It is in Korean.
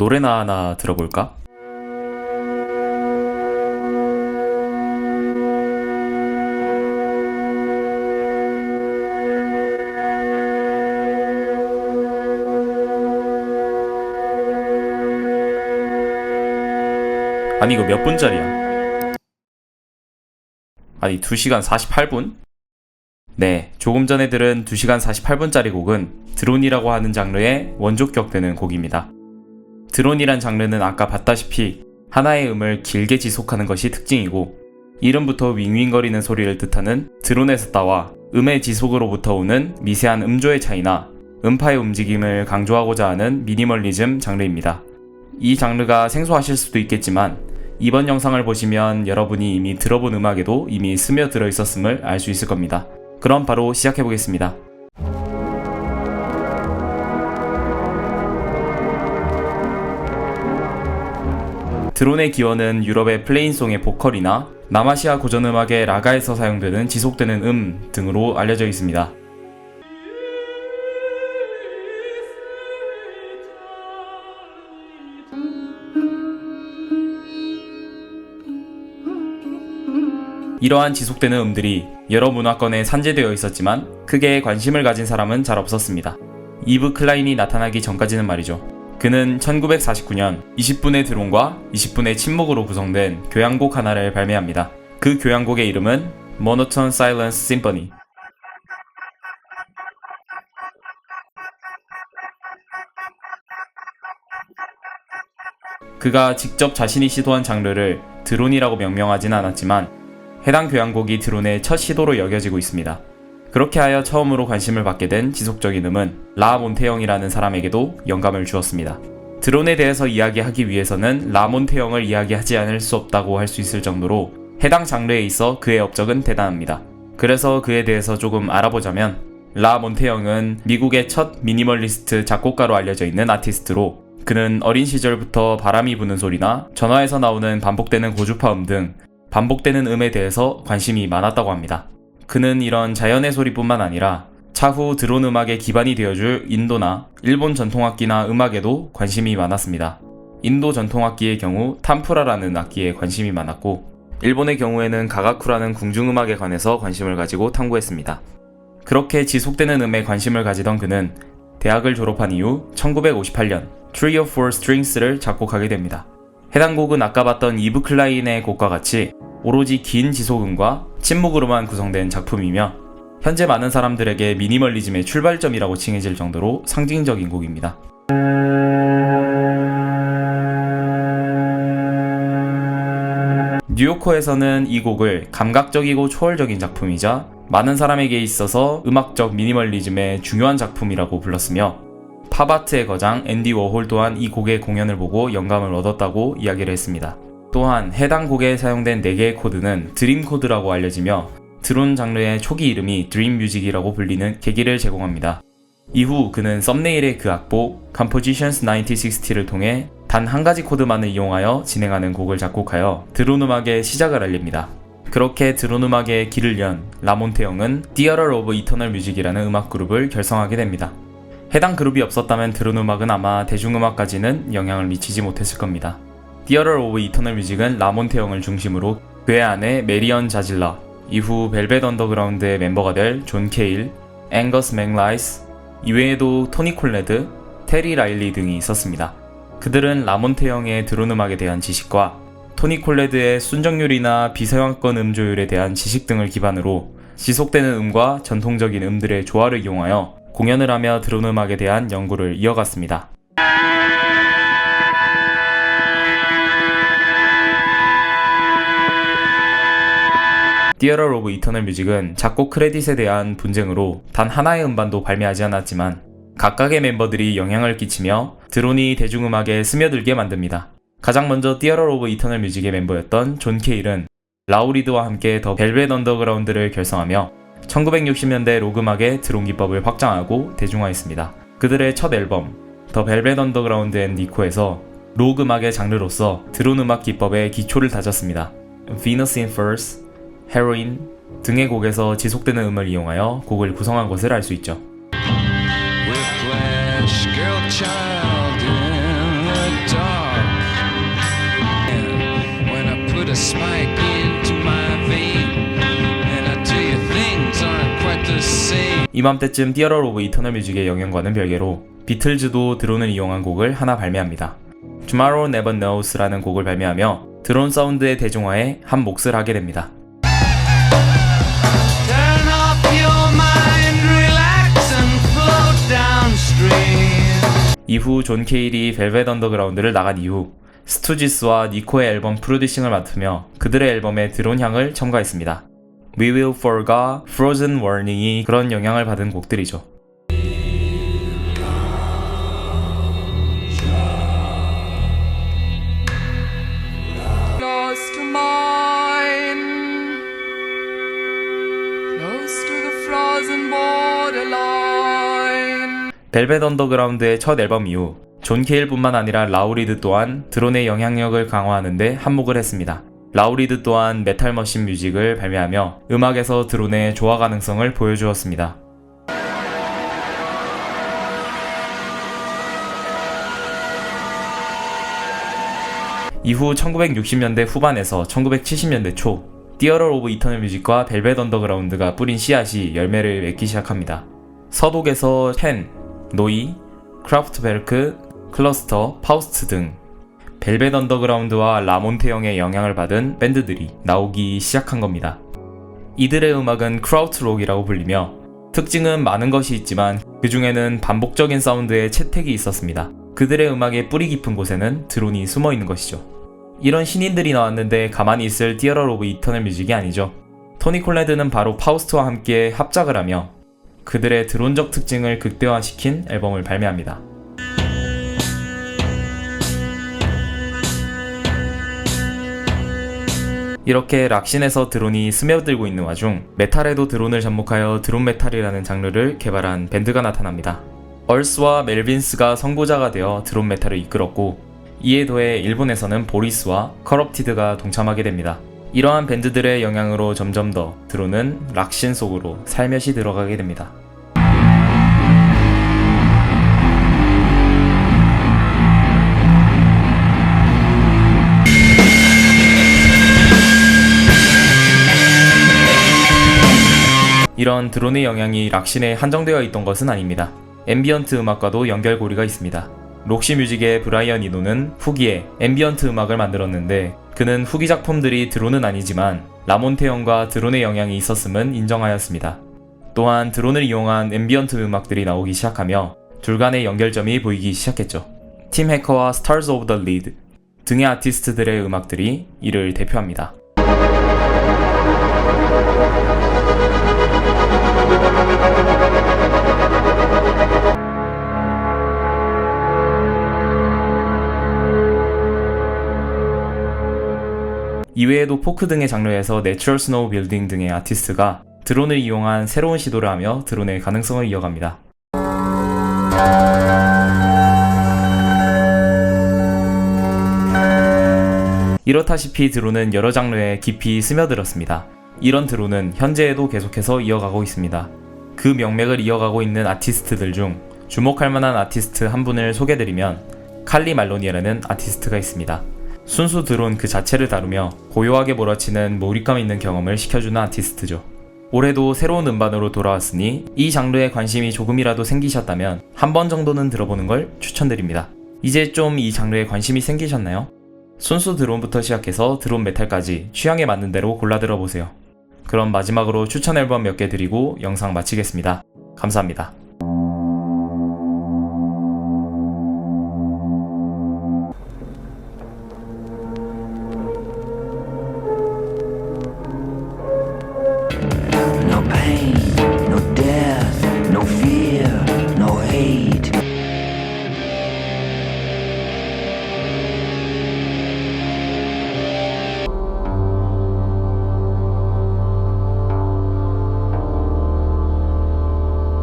노래나 하나 들어볼까? 아니 이거 몇 분짜리야? 아니 2시간 48분? 네, 조금 전에 들은 2시간 48분짜리 곡은 드론이라고 하는 장르의 원조격되는 곡입니다. 드론이란 장르는 아까 봤다시피 하나의 음을 길게 지속하는 것이 특징이고, 이름부터 윙윙거리는 소리를 뜻하는 드론에서 따와 음의 지속으로부터 오는 미세한 음조의 차이나 음파의 움직임을 강조하고자 하는 미니멀리즘 장르입니다. 이 장르가 생소하실 수도 있겠지만 이번 영상을 보시면 여러분이 이미 들어본 음악에도 이미 스며들어 있었음을 알 수 있을 겁니다. 그럼 바로 시작해보겠습니다. 드론의 기원은 유럽의 플레인송의 보컬이나 남아시아 고전음악의 라가에서 사용되는 지속되는 음 등으로 알려져 있습니다. 이러한 지속되는 음들이 여러 문화권에 산재되어 있었지만 크게 관심을 가진 사람은 잘 없었습니다. 이브 클라인이 나타나기 전까지는 말이죠. 그는 1949년 20분의 드론과 20분의 침묵으로 구성된 교향곡 하나를 발매합니다. 그 교향곡의 이름은 Monotone Silence Symphony. 그가 직접 자신이 시도한 장르를 드론이라고 명명하진 않았지만 해당 교향곡이 드론의 첫 시도로 여겨지고 있습니다. 그렇게 하여 처음으로 관심을 받게 된 지속적인 음은 라 몬테영이라는 사람에게도 영감을 주었습니다. 드론에 대해서 이야기하기 위해서는 라 몬테영을 이야기하지 않을 수 없다고 할 수 있을 정도로 해당 장르에 있어 그의 업적은 대단합니다. 그래서 그에 대해서 조금 알아보자면, 라 몬테영은 미국의 첫 미니멀리스트 작곡가로 알려져 있는 아티스트로, 그는 어린 시절부터 바람이 부는 소리나 전화에서 나오는 반복되는 고주파음 등 반복되는 음에 대해서 관심이 많았다고 합니다. 그는 이런 자연의 소리뿐만 아니라 차후 드론 음악의 기반이 되어줄 인도나 일본 전통악기나 음악에도 관심이 많았습니다. 인도 전통악기의 경우 탐푸라라는 악기에 관심이 많았고, 일본의 경우에는 가가쿠라는 궁중음악에 관해서 관심을 가지고 탐구했습니다. 그렇게 지속되는 음에 관심을 가지던 그는 대학을 졸업한 이후 1958년 Three or Four Strings를 작곡하게 됩니다. 해당 곡은 아까 봤던 이브 클라인의 곡과 같이 오로지 긴 지속음과 침묵으로만 구성된 작품이며, 현재 많은 사람들에게 미니멀리즘의 출발점이라고 칭해질 정도로 상징적인 곡입니다. 뉴요커에서는 이 곡을 감각적이고 초월적인 작품이자 많은 사람에게 있어서 음악적 미니멀리즘의 중요한 작품이라고 불렀으며, 팝아트의 거장 앤디 워홀 또한 이 곡의 공연을 보고 영감을 얻었다고 이야기를 했습니다. 또한 해당 곡에 사용된 4개의 코드는 드림 코드라고 알려지며, 드론 장르의 초기 이름이 드림 뮤직이라고 불리는 계기를 제공합니다. 이후 그는 썸네일의 그 악보 Compositions 1960를 통해 단 한 가지 코드만을 이용하여 진행하는 곡을 작곡하여 드론 음악의 시작을 알립니다. 그렇게 드론 음악의 길을 연 라 몬테영은 Theater of Eternal Music이라는 음악 그룹을 결성하게 됩니다. 해당 그룹이 없었다면 드론 음악은 아마 대중음악까지는 영향을 미치지 못했을 겁니다. Theater of Eternal Music은 라 몬테영을 중심으로 그의 아내 메리언 자질라, 이후 벨벳 언더그라운드의 멤버가 될 존 케일, 앵거스 맥라이스, 이외에도 토니 콜레드, 테리 라일리 등이 있었습니다. 그들은 라 몬테영의 드론 음악에 대한 지식과 토니 콜레드의 순정률이나 비서양권 음조율에 대한 지식 등을 기반으로 지속되는 음과 전통적인 음들의 조화를 이용하여 공연을 하며 드론 음악에 대한 연구를 이어갔습니다. Theater of Eternal Music은 작곡 크레딧에 대한 분쟁으로 단 하나의 음반도 발매하지 않았지만 각각의 멤버들이 영향을 끼치며 드론이 대중음악에 스며들게 만듭니다. 가장 먼저 Theater of Eternal Music의 멤버였던 존 케일은 라우리드와 함께 더 벨벳 언더그라운드를 결성하며 1960년대 록 음악의 드론 기법을 확장하고 대중화했습니다. 그들의 첫 앨범 더 벨벳 언더그라운드 앤 니코에서 록 음악의 장르로서 드론 음악 기법의 기초를 다졌습니다. Venus in Furs, Heroin 등의 곡에서 지속되는 음을 이용하여 곡을 구성한 것을 알 수 있죠. 이맘때쯤 Theater of Eternal Music의 영향과는 별개로 비틀즈도 드론을 이용한 곡을 하나 발매합니다. Tomorrow Never Knows라는 곡을 발매하며 드론 사운드의 대중화에 한 몫을 하게 됩니다. 이후 존 케일이 벨벳 언더그라운드를 나간 이후 스투지스와 니코의 앨범 프로듀싱을 맡으며 그들의 앨범에 드론 향을 첨가했습니다. We Will For가 Frozen Warning이 그런 영향을 받은 곡들이죠. Close to mine, close to the frozen borderline. 벨벳 언더그라운드의 첫 앨범 이후 존 케일뿐만 아니라 라우리드 또한 드론의 영향력을 강화하는 데 한몫을 했습니다. 라우리드 또한 메탈 머신 뮤직을 발매하며 음악에서 드론의 조화 가능성을 보여주었습니다. 이후 1960년대 후반에서 1970년대 초 Theater of Eternal Music과 벨벳 언더그라운드가 뿌린 씨앗이 열매를 맺기 시작합니다. 서독에서 펜, 노이, 크라프트베르크, 클러스터, 파우스트 등 벨벳 언더그라운드와 라몬테형의 영향을 받은 밴드들이 나오기 시작한 겁니다. 이들의 음악은 크라우트록이라고 불리며 특징은 많은 것이 있지만 그 중에는 반복적인 사운드에 채택이 있었습니다. 그들의 음악의 뿌리 깊은 곳에는 드론이 숨어 있는 것이죠. 이런 신인들이 나왔는데 가만히 있을 Theater of Eternal Music이 아니죠. 토니 콜레드는 바로 파우스트와 함께 합작을 하며 그들의 드론적 특징을 극대화시킨 앨범을 발매합니다. 이렇게 락신에서 드론이 스며들고 있는 와중 메탈에도 드론을 접목하여 드론 메탈이라는 장르를 개발한 밴드가 나타납니다. 얼스와 멜빈스가 선구자가 되어 드론 메탈을 이끌었고 이에 더해 일본에서는 보리스와 커럽티드가 동참하게 됩니다. 이러한 밴드들의 영향으로 점점 더 드론은 락신 속으로 살며시 들어가게 됩니다. 이런 드론의 영향이 락신에 한정되어 있던 것은 아닙니다. 앰비언트 음악과도 연결고리가 있습니다. 록시 뮤직의 브라이언 이노는 후기에 앰비언트 음악을 만들었는데 그는 후기 작품들이 드론은 아니지만 라몬테형과 드론의 영향이 있었음은 인정하였습니다. 또한 드론을 이용한 앰비언트 음악들이 나오기 시작하며 둘 간의 연결점이 보이기 시작했죠. 팀 해커와 스타즈 오브 더 리드 등의 아티스트들의 음악들이 이를 대표합니다. 이외에도 포크 등의 장르에서 내추럴 스노우 빌딩 등의 아티스트가 드론을 이용한 새로운 시도를 하며 드론의 가능성을 이어갑니다. 이렇다시피 드론은 여러 장르에 깊이 스며들었습니다. 이런 드론은 현재에도 계속해서 이어가고 있습니다. 그 명맥을 이어가고 있는 아티스트들 중 주목할 만한 아티스트 한 분을 소개드리면 칼리 말로니라는 아티스트가 있습니다. 순수 드론 그 자체를 다루며 고요하게 몰아치는 몰입감 있는 경험을 시켜주는 아티스트죠. 올해도 새로운 음반으로 돌아왔으니 이 장르에 관심이 조금이라도 생기셨다면 한 번 정도는 들어보는 걸 추천드립니다. 이제 좀 이 장르에 관심이 생기셨나요? 순수 드론부터 시작해서 드론 메탈까지 취향에 맞는 대로 골라 들어보세요. 그럼 마지막으로 추천 앨범 몇 개 드리고 영상 마치겠습니다. 감사합니다.